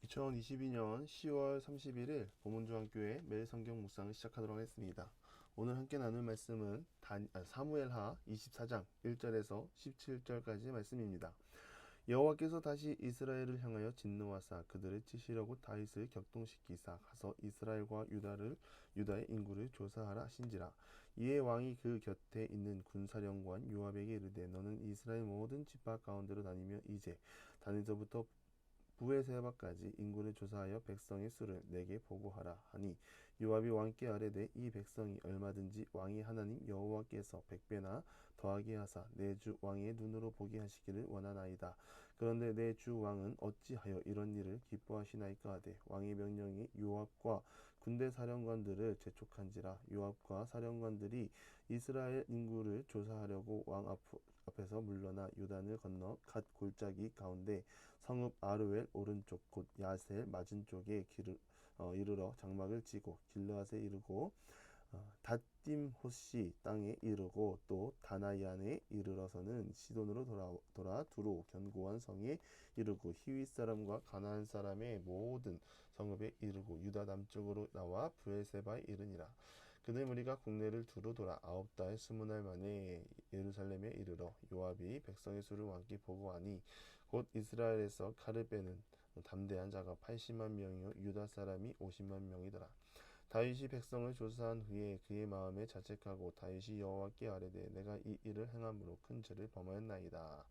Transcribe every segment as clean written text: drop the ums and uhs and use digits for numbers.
2022년 10월 31일 보문중앙교회 매일 성경 묵상을 시작하도록 하겠습니다. 오늘 함께 나눌 말씀은 사무엘하 24장 1절에서 17절까지의 말씀입니다. 여호와께서 다시 이스라엘을 향하여 진노하사 그들을 치시려고 다윗을 격동시키사 가서 이스라엘과 유다의 인구를 조사하라 하신지라. 이에 왕이 그 곁에 있는 군사령관 요압에게 이르되 너는 이스라엘 모든 지파 가운데로 다니며 이제 단에서부터 부에세바까지 인구를 조사하여 백성의 수를 내게 보고하라 하니 요압이 왕께 아뢰되 이 백성이 얼마든지 왕이 하나님 여호와께서 백배나 더하게 하사 내 주 왕의 눈으로 보게 하시기를 원하나이다. 그런데 내 주 왕은 어찌하여 이런 일을 기뻐하시나이까 하되 왕의 명령이 요압과 군대 사령관들을 재촉한지라. 요압과 사령관들이 이스라엘 인구를 조사하려고 왕 앞에서 물러나 요단을 건너 갓 골짜기 가운데 성읍 아르웰 오른쪽 곧 야셀 맞은쪽에 이르러 장막을 치고 길르앗에 이르고 닷딤호시 땅에 이르고 또 다나이안에 이르러서는 시돈으로 돌아 두로 견고한 성에 이르고 히윗 사람과 가나안 사람의 모든 성읍에 이르고 유다 남쪽으로 나와 브엘세바에 이르니라. 그들 무리가 국내를 두루 돌아 9달 20날 만에 예루살렘에 이르러 요압이 백성의 수를 왕께 보고하니 곧 이스라엘에서 칼을 빼는 담대한 자가 80만 명이요 유다 사람이 50만 명이더라. 다윗이 백성을 조사한 후에 그의 마음에 자책하고 다윗이 여호와께 아뢰되 내가 이 일을 행함으로 큰 죄를 범하였나이다.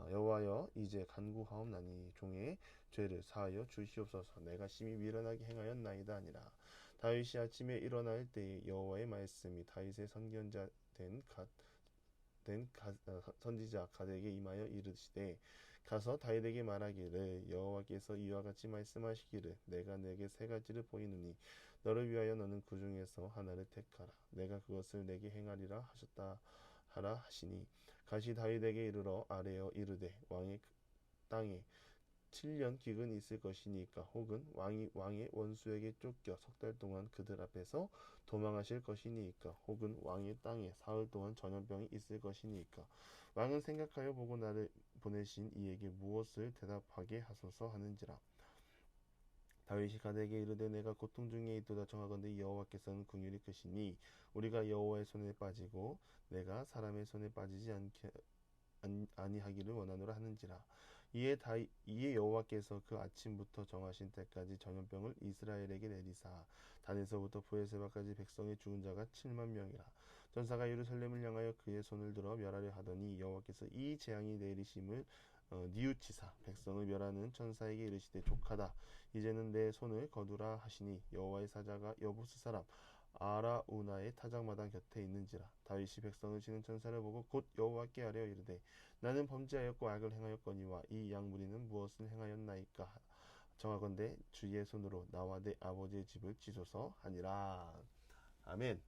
여호와여 이제 간구하옵나니 종의 죄를 사하여 주시옵소서. 내가 심히 미련하게 행하였나이다 아니라. 다윗이 아침에 일어날 때에 여호와의 말씀이 다윗의 선견자 선지자 갓에게 임하여 이르시되 가서 다윗에게 말하기를 여호와께서 이와 같이 말씀하시기를 내가 내게 세 가지를 보이노니 너를 위하여 너는 그 중에서 하나를 택하라. 내가 그것을 내게 행하리라 하라 하시니 갓이 다윗에게 이르러 아뢰어 이르되 왕의 땅에 7년 기근이 있을 것이니까 혹은 왕이 왕의 원수에게 쫓겨 석 달 동안 그들 앞에서 도망하실 것이니까 혹은 왕의 땅에 사흘 동안 전염병이 있을 것이니까 왕은 생각하여 보고 나를 보내신 이에게 무엇을 대답하게 하소서 하는지라. 다윗이 가드에게 이르되 내가 고통 중에 있도다 청하건대 여호와께서는 긍휼이 크시니 우리가 여호와의 손에 빠지고 내가 사람의 손에 빠지지 않게 아니하기를 원하노라 하는지라. 이에 여호와께서 그 아침부터 정하신 때까지 전염병을 이스라엘에게 내리사 단에서부터 브에세바까지 백성의 죽은 자가 7만 명이라. 전사가 예루살렘을 향하여 그의 손을 들어 멸하려 하더니 여호와께서 이 재앙이 내리심을 뉘우치사 백성을 멸하는 천사에게 이르시되 족하다. 이제는 내 손을 거두라 하시니 여호와의 사자가 여부스 사람 아라우나의 타작마당 곁에 있는지라. 다윗이 백성을 치는 천사를 보고 곧 여호와께 아뢰어 이르되 나는 범죄하였고 악을 행하였거니와 이 양무리는 무엇을 행하였나이까. 정하건대 주의 손으로 나와 내 아버지의 집을 치소서 하니라. 아멘.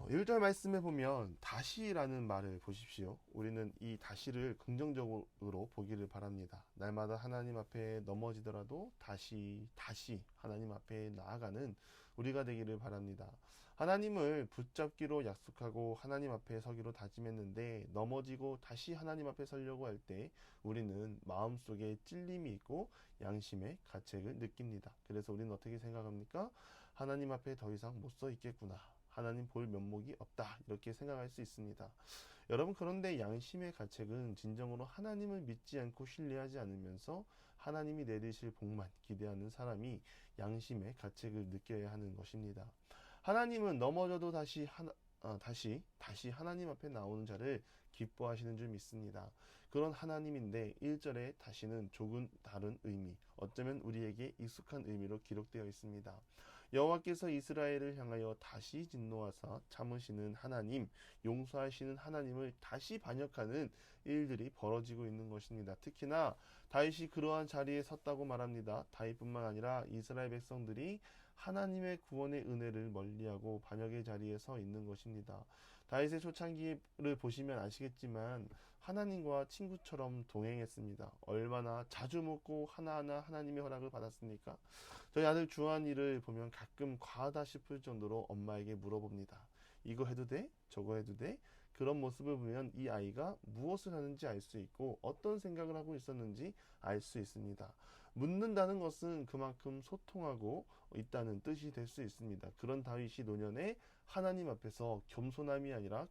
1절 말씀에 보면 다시라는 말을 보십시오. 우리는 이 다시를 긍정적으로 보기를 바랍니다. 날마다 하나님 앞에 넘어지더라도 다시 하나님 앞에 나아가는 우리가 되기를 바랍니다. 하나님을 붙잡기로 약속하고 하나님 앞에 서기로 다짐했는데 넘어지고 다시 하나님 앞에 서려고 할 때 우리는 마음속에 찔림이 있고 양심의 가책을 느낍니다. 그래서 우리는 어떻게 생각합니까? 하나님 앞에 더 이상 못 서 있겠구나. 하나님 볼 면목이 없다. 이렇게 생각할 수 있습니다. 여러분, 그런데 양심의 가책은 진정으로 하나님을 믿지 않고 신뢰하지 않으면서 하나님이 내리실 복만 기대하는 사람이 양심의 가책을 느껴야 하는 것입니다. 하나님은 넘어져도 다시 하나님 앞에 나오는 자를 기뻐하시는 줄 믿습니다. 그런 하나님인데 1절에 다시는 조금 다른 의미, 어쩌면 우리에게 익숙한 의미로 기록되어 있습니다. 여호와께서 이스라엘을 향하여 다시 진노하사 참으시는 하나님, 용서하시는 하나님을 다시 반역하는 일들이 벌어지고 있는 것입니다. 특히나 다윗이 그러한 자리에 섰다고 말합니다. 다윗뿐만 아니라 이스라엘 백성들이 하나님의 구원의 은혜를 멀리하고 반역의 자리에 서 있는 것입니다. 다윗의 초창기를 보시면 아시겠지만 하나님과 친구처럼 동행했습니다. 얼마나 자주 묻고 하나하나 하나님의 허락을 받았습니까? 저희 아들 주한이를 보면 가끔 과하다 싶을 정도로 엄마에게 물어봅니다. 이거 해도 돼? 저거 해도 돼? 그런 모습을 보면 이 아이가 무엇을 하는지 알 수 있고 어떤 생각을 하고 있었는지 알 수 있습니다. 묻는다는 것은 그만큼 소통하고 있다는 뜻이 될 수 있습니다. 그런 다윗이 노년에 하나님 앞에서 겸손함이 아니라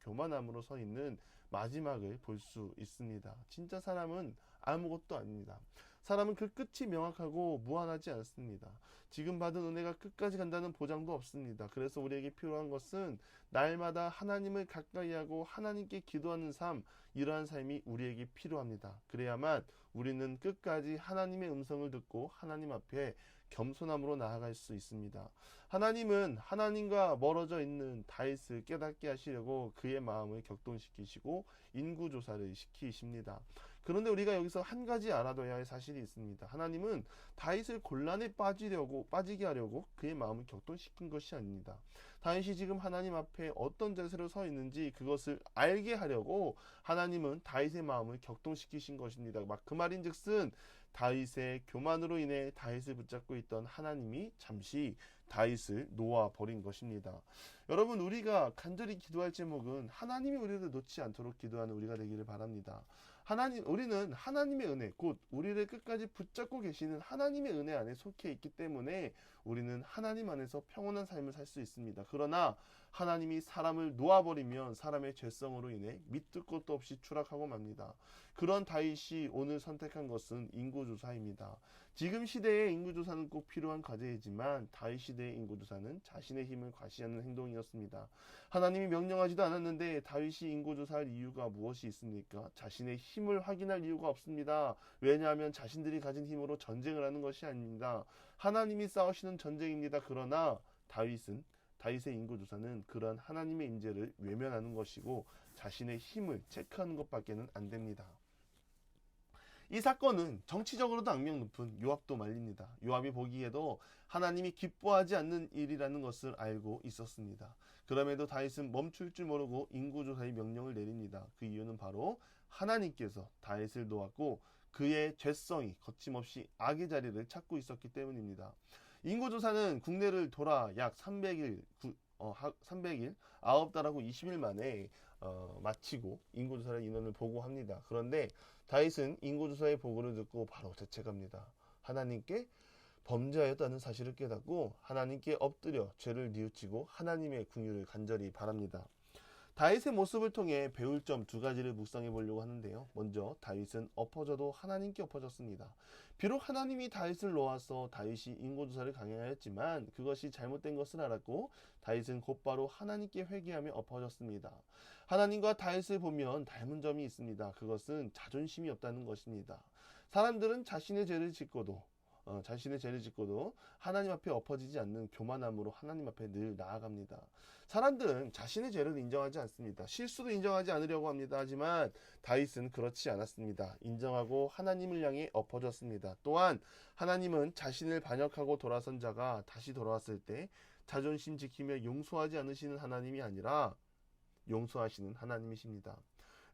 교만함으로 서 있는 마지막을 볼 수 있습니다. 진짜 사람은 아무것도 아닙니다. 사람은 그 끝이 명확하고 무한하지 않습니다. 지금 받은 은혜가 끝까지 간다는 보장도 없습니다. 그래서 우리에게 필요한 것은 날마다 하나님을 가까이 하고 하나님께 기도하는 삶, 이러한 삶이 우리에게 필요합니다. 그래야만 우리는 끝까지 하나님의 음성을 듣고 하나님 앞에 겸손함으로 나아갈 수 있습니다. 하나님은 하나님과 멀어져 있는 다윗을 깨닫게 하시려고 그의 마음을 격동시키시고 인구조사를 시키십니다. 그런데 우리가 여기서 한 가지 알아둬야 할 사실이 있습니다. 하나님은 다윗을 곤란에 빠지게 하려고 그의 마음을 격동시킨 것이 아닙니다. 다윗이 지금 하나님 앞에 어떤 자세로 서 있는지 그것을 알게 하려고 하나님은 다윗의 마음을 격동시키신 것입니다. 막 그 말인즉슨 다윗의 교만으로 인해 다윗을 붙잡고 있던 하나님이 잠시 다윗을 놓아버린 것입니다. 여러분, 우리가 간절히 기도할 제목은 하나님이 우리를 놓지 않도록 기도하는 우리가 되기를 바랍니다. 우리는 하나님의 은혜, 곧 우리를 끝까지 붙잡고 계시는 하나님의 은혜 안에 속해 있기 때문에 우리는 하나님 안에서 평온한 삶을 살 수 있습니다. 그러나 하나님이 사람을 놓아버리면 사람의 죄성으로 인해 밑도 끝도 없이 추락하고 맙니다. 그런 다윗이 오늘 선택한 것은 인구조사입니다. 지금 시대의 인구조사는 꼭 필요한 과제이지만 다윗 시대의 인구조사는 자신의 힘을 과시하는 행동이었습니다. 하나님이 명령하지도 않았는데 다윗이 인구조사할 이유가 무엇이 있습니까? 자신의 힘을 확인할 이유가 없습니다. 왜냐하면 자신들이 가진 힘으로 전쟁을 하는 것이 아닙니다. 하나님이 싸우시는 전쟁입니다. 그러나 다윗의 인구조사는 그러한 하나님의 임재를 외면하는 것이고 자신의 힘을 체크하는 것밖에는 안 됩니다. 이 사건은 정치적으로도 악명 높은 요압도 말립니다. 요압이 보기에도 하나님이 기뻐하지 않는 일이라는 것을 알고 있었습니다. 그럼에도 다윗은 멈출 줄 모르고 인구조사의 명령을 내립니다. 그 이유는 바로 하나님께서 다윗을 놓았고 그의 죄성이 거침없이 악의 자리를 찾고 있었기 때문입니다. 인구조사는 국내를 돌아 약 300일, 9달하고 20일 만에 마치고 인구조사의 인원을 보고합니다. 그런데 다윗은 인구조사의 보고를 듣고 바로 대책합니다. 하나님께 범죄하였다는 사실을 깨닫고 하나님께 엎드려 죄를 뉘우치고 하나님의 긍휼을 간절히 바랍니다. 다윗의 모습을 통해 배울 점 두 가지를 묵상해 보려고 하는데요. 먼저 다윗은 엎어져도 하나님께 엎어졌습니다. 비록 하나님이 다윗을 놓아서 다윗이 인구조사를 강행하였지만 그것이 잘못된 것을 알았고 다윗은 곧바로 하나님께 회개하며 엎어졌습니다. 하나님과 다윗을 보면 닮은 점이 있습니다. 그것은 자존심이 없다는 것입니다. 사람들은 자신의 죄를 짓고도 하나님 앞에 엎어지지 않는 교만함으로 하나님 앞에 늘 나아갑니다. 사람들은 자신의 죄를 인정하지 않습니다. 실수도 인정하지 않으려고 합니다. 하지만 다윗은 그렇지 않았습니다. 인정하고 하나님을 향해 엎어졌습니다. 또한 하나님은 자신을 반역하고 돌아선 자가 다시 돌아왔을 때 자존심 지키며 용서하지 않으시는 하나님이 아니라 용서하시는 하나님이십니다.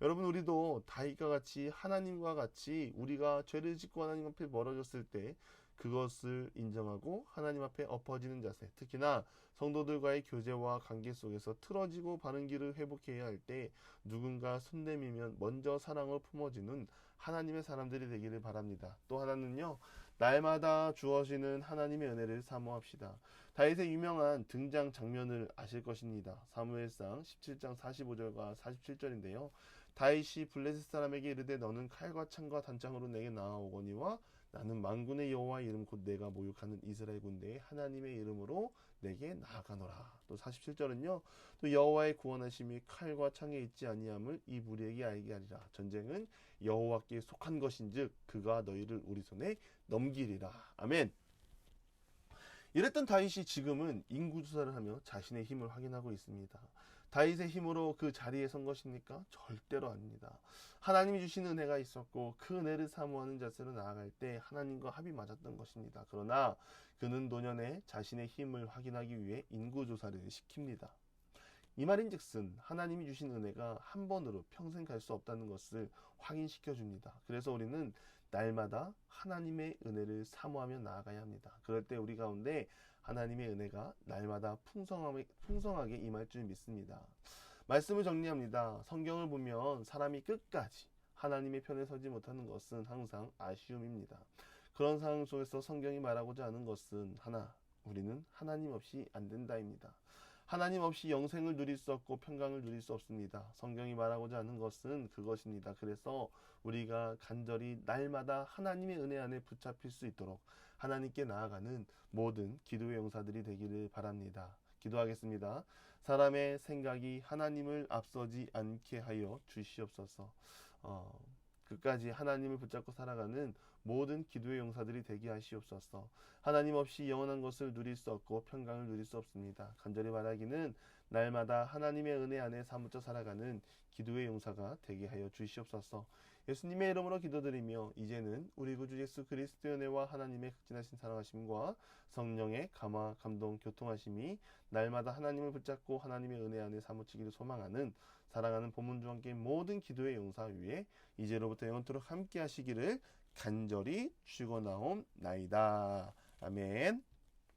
여러분, 우리도 다윗과 같이 하나님과 같이 우리가 죄를 짓고 하나님 앞에 멀어졌을 때 그것을 인정하고 하나님 앞에 엎어지는 자세, 특히나 성도들과의 교제와 관계 속에서 틀어지고 바른 길을 회복해야 할 때 누군가 손 내밀면 먼저 사랑을 품어주는 하나님의 사람들이 되기를 바랍니다. 또 하나는요, 날마다 주어지는 하나님의 은혜를 사모합시다. 다윗의 유명한 등장 장면을 아실 것입니다. 사무엘상 17장 45절과 47절인데요. 다윗이 블레셋 사람에게 이르되 너는 칼과 창과 단창으로 내게 나아오거니와 나는 만군의 여호와의 이름 곧 내가 모욕하는 이스라엘 군대의 하나님의 이름으로 내게 나아가노라. 또 47절은요. 또 여호와의 구원하심이 칼과 창에 있지 아니함을 이 무리에게 알게 하리라. 전쟁은 여호와께 속한 것인즉 그가 너희를 우리 손에 넘기리라. 아멘. 이랬던 다윗이 지금은 인구조사를 하며 자신의 힘을 확인하고 있습니다. 다윗의 힘으로 그 자리에 선 것입니까? 절대로 아닙니다. 하나님이 주신 은혜가 있었고 그 은혜를 사모하는 자세로 나아갈 때 하나님과 합이 맞았던 것입니다. 그러나 그는 노년에 자신의 힘을 확인하기 위해 인구조사를 시킵니다. 이 말인즉슨 하나님이 주신 은혜가 한 번으로 평생 갈 수 없다는 것을 확인시켜 줍니다. 그래서 우리는 날마다 하나님의 은혜를 사모하며 나아가야 합니다. 그럴 때 우리 가운데 하나님의 은혜가 날마다 풍성하게 임할 줄 믿습니다. 말씀을 정리합니다. 성경을 보면 사람이 끝까지 하나님의 편에 서지 못하는 것은 항상 아쉬움입니다. 그런 상황 속에서 성경이 말하고자 하는 것은 하나, 우리는 하나님 없이 안 된다입니다. 하나님 없이 영생을 누릴 수 없고 평강을 누릴 수 없습니다. 성경이 말하고자 하는 것은 그것입니다. 그래서 우리가 간절히 날마다 하나님의 은혜 안에 붙잡힐 수 있도록 하나님께 나아가는 모든 기도의 용사들이 되기를 바랍니다. 기도하겠습니다. 사람의 생각이 하나님을 앞서지 않게 하여 주시옵소서. 끝까지 하나님을 붙잡고 살아가는 모든 기도의 용사들이 되게 하시옵소서. 하나님 없이 영원한 것을 누릴 수 없고 평강을 누릴 수 없습니다. 간절히 바라기는 날마다 하나님의 은혜 안에 사무쳐 살아가는 기도의 용사가 되게 하여 주시옵소서. 예수님의 이름으로 기도드리며 이제는 우리 구주 예수 그리스도의 은혜와 하나님의 극진하신 사랑하심과 성령의 감화 감동 교통하심이 날마다 하나님을 붙잡고 하나님의 은혜 안에 사무치기를 소망하는 사랑하는 보문주와 함께 모든 기도의 용사 위에 이제로부터 영원토록 함께 하시기를 간절히 축원하옵나이다. 아멘.